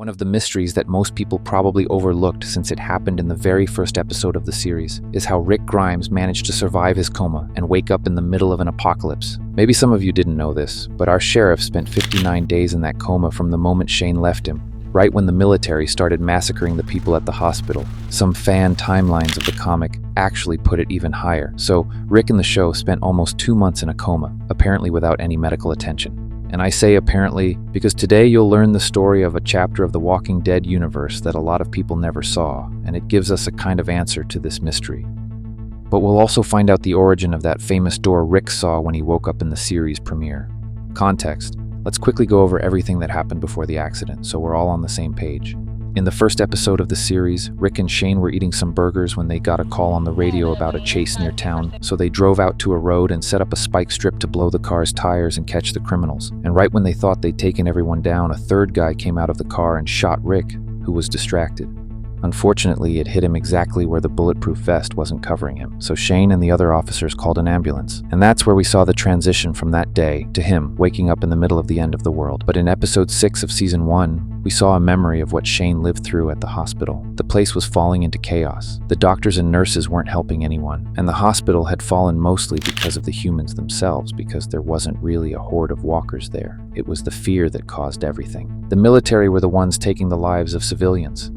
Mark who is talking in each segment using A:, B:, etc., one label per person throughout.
A: One of the mysteries that most people probably overlooked since it happened in the very first episode of the series is how Rick Grimes managed to survive his coma and wake up in the middle of an apocalypse. Maybe some of you didn't know this, but our sheriff spent 59 days in that coma from the moment Shane left him, right when the military started massacring the people at the hospital. Some fan timelines of the comic actually put it even higher. So Rick in the show spent almost 2 months in a coma, apparently without any medical attention. And I say apparently because today you'll learn the story of a chapter of the Walking Dead universe that a lot of people never saw, and it gives us a kind of answer to this mystery. But we'll also find out the origin of that famous door Rick saw when he woke up in the series premiere. Context. Let's quickly go over everything that happened before the accident so we're all on the same page. In the first episode of the series, Rick and Shane were eating some burgers when they got a call on the radio about a chase near town, so they drove out to a road and set up a spike strip to blow the car's tires and catch the criminals. And right when they thought they'd taken everyone down, a third guy came out of the car and shot Rick, who was distracted. Unfortunately, it hit him exactly where the bulletproof vest wasn't covering him, so Shane and the other officers called an ambulance. And that's where we saw the transition from that day to him waking up in the middle of the end of the world. But in episode 6 of season 1, we saw a memory of what Shane lived through at the hospital. The place was falling into chaos. The doctors and nurses weren't helping anyone, and the hospital had fallen mostly because of the humans themselves, because there wasn't really a horde of walkers there. It was the fear that caused everything. The military were the ones taking the lives of civilians.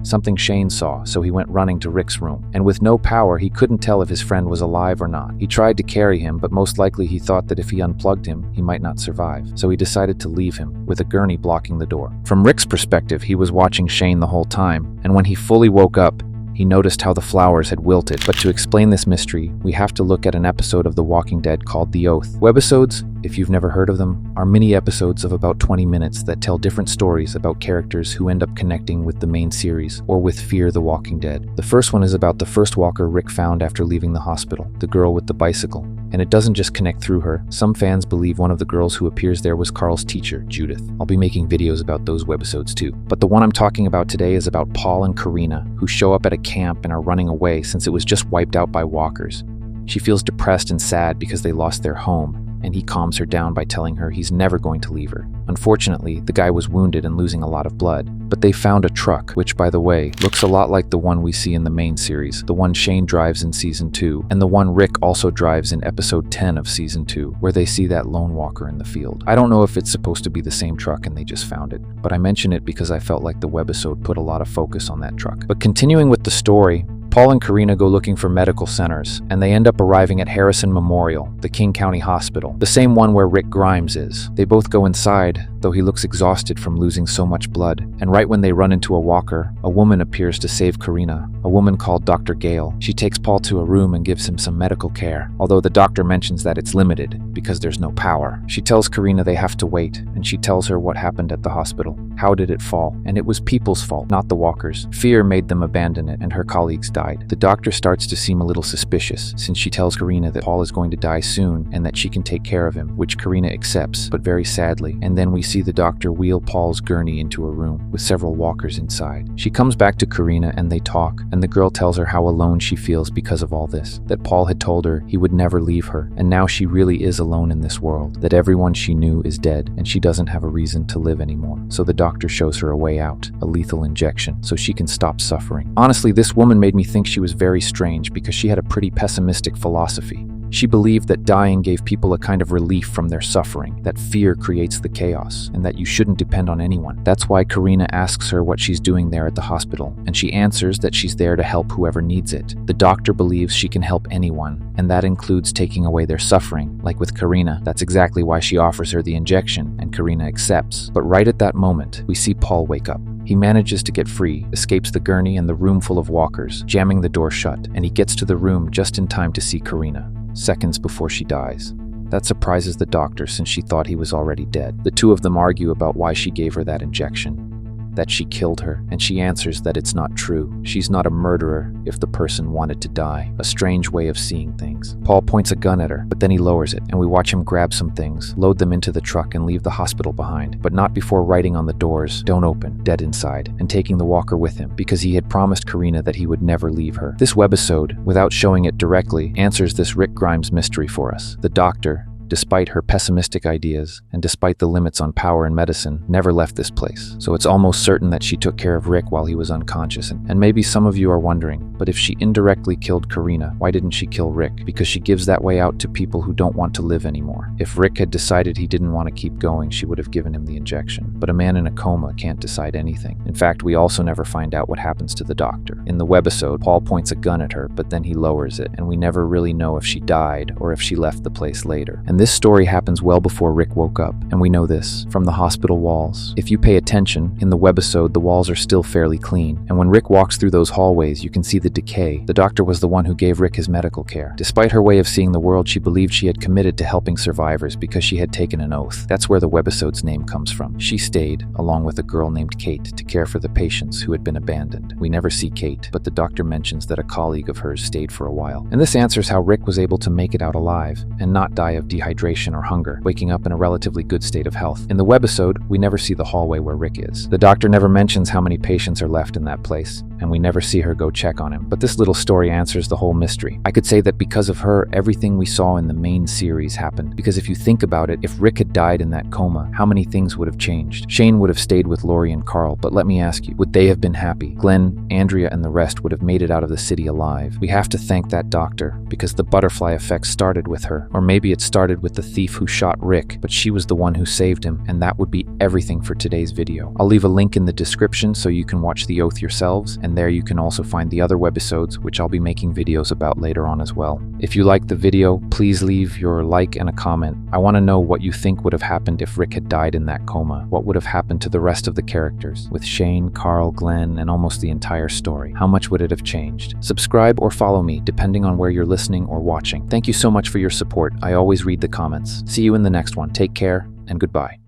A: Something Shane saw, so he went running to Rick's room. And with no power, he couldn't tell if his friend was alive or not. He tried to carry him, but most likely he thought that if he unplugged him, he might not survive. So he decided to leave him, with a gurney blocking the door. From Rick's perspective, he was watching Shane the whole time, and when he fully woke up, he noticed how the flowers had wilted. But to explain this mystery, we have to look at an episode of The Walking Dead called The Oath. Webisodes, if you've never heard of them, are mini episodes of about 20 minutes that tell different stories about characters who end up connecting with the main series, or with Fear the Walking Dead. The first one is about the first walker Rick found after leaving the hospital, the girl with the bicycle. And it doesn't just connect through her. Some fans believe one of the girls who appears there was Carl's teacher, Judith. I'll be making videos about those webisodes too. But the one I'm talking about today is about Paul and Karina, who show up at a camp and are running away since it was just wiped out by walkers. She feels depressed and sad because they lost their home, and he calms her down by telling her he's never going to leave her. Unfortunately, the guy was wounded and losing a lot of blood, but they found a truck, which, by the way, looks a lot like the one we see in the main series, the one Shane drives in season 2, and the one Rick also drives in episode 10 of season 2, where they see that lone walker in the field. I don't know if it's supposed to be the same truck and they just found it, but I mention it because I felt like the webisode put a lot of focus on that truck. But continuing with the story, Paul and Karina go looking for medical centers, and they end up arriving at Harrison Memorial, the King County Hospital, the same one where Rick Grimes is. They both go inside, though he looks exhausted from losing so much blood, and right when they run into a walker, a woman appears to save Karina, a woman called Dr. Gale. She takes Paul to a room and gives him some medical care, although the doctor mentions that it's limited because there's no power. She tells Karina they have to wait, and she tells her what happened at the hospital. How did it fall? And it was people's fault, not the walkers. Fear made them abandon it, and her colleagues died. The doctor starts to seem a little suspicious, since she tells Karina that Paul is going to die soon and that she can take care of him, which Karina accepts, but very sadly. And then we see the doctor wheel Paul's gurney into a room with several walkers inside. She comes back to Karina and they talk, and the girl tells her how alone she feels because of all this, that Paul had told her he would never leave her, and now she really is alone in this world, that everyone she knew is dead, and she doesn't have a reason to live anymore. So the doctor shows her a way out, a lethal injection, so she can stop suffering. Honestly, this woman made me think she was very strange because she had a pretty pessimistic philosophy. She believed that dying gave people a kind of relief from their suffering, that fear creates the chaos, and that you shouldn't depend on anyone. That's why Karina asks her what she's doing there at the hospital, and she answers that she's there to help whoever needs it. The doctor believes she can help anyone, and that includes taking away their suffering, like with Karina. That's exactly why she offers her the injection, and Karina accepts. But right at that moment, we see Paul wake up. He manages to get free, escapes the gurney and the room full of walkers, jamming the door shut, and he gets to the room just in time to see Karina, seconds before she dies. That surprises the doctor since she thought he was already dead. The two of them argue about why she gave her that injection, that she killed her, and she answers that it's not true. She's not a murderer if the person wanted to die. A strange way of seeing things. Paul points a gun at her, but then he lowers it, and we watch him grab some things, load them into the truck, and leave the hospital behind, but not before writing on the doors, "Don't open, dead inside," and taking the walker with him, because he had promised Karina that he would never leave her. This webisode, without showing it directly, answers this Rick Grimes mystery for us. The doctor, despite her pessimistic ideas and despite the limits on power and medicine, never left this place. So it's almost certain that she took care of Rick while he was unconscious. And maybe some of you are wondering, but if she indirectly killed Karina, why didn't she kill Rick? Because she gives that way out to people who don't want to live anymore. If Rick had decided he didn't want to keep going, she would have given him the injection. But a man in a coma can't decide anything. In fact, we also never find out what happens to the doctor. In the webisode, Paul points a gun at her, but then he lowers it, and we never really know if she died or if she left the place later. And this story happens well before Rick woke up, and we know this from the hospital walls. If you pay attention, in the webisode, the walls are still fairly clean, and when Rick walks through those hallways, you can see the decay. The doctor was the one who gave Rick his medical care. Despite her way of seeing the world, she believed she had committed to helping survivors because she had taken an oath. That's where the webisode's name comes from. She stayed, along with a girl named Kate, to care for the patients who had been abandoned. We never see Kate, but the doctor mentions that a colleague of hers stayed for a while. And this answers how Rick was able to make it out alive and not die of dehydration or hunger, waking up in a relatively good state of health. In the webisode, we never see the hallway where Rick is. The doctor never mentions how many patients are left in that place, and we never see her go check on him. But this little story answers the whole mystery. I could say that because of her, everything we saw in the main series happened. Because if you think about it, if Rick had died in that coma, how many things would have changed? Shane would have stayed with Lori and Carl, but let me ask you, would they have been happy? Glenn, Andrea, and the rest would have made it out of the city alive. We have to thank that doctor, because the butterfly effect started with her. Or maybe it started with the thief who shot Rick, but she was the one who saved him, and that would be everything for today's video. I'll leave a link in the description so you can watch The Oath yourselves, and there you can also find the other webisodes, which I'll be making videos about later on as well. If you liked the video, please leave your like and a comment. I want to know what you think would have happened if Rick had died in that coma. What would have happened to the rest of the characters, with Shane, Carl, Glenn, and almost the entire story? How much would it have changed? Subscribe or follow me, depending on where you're listening or watching. Thank you so much for your support. I always read the comments. See you in the next one. Take care, and goodbye.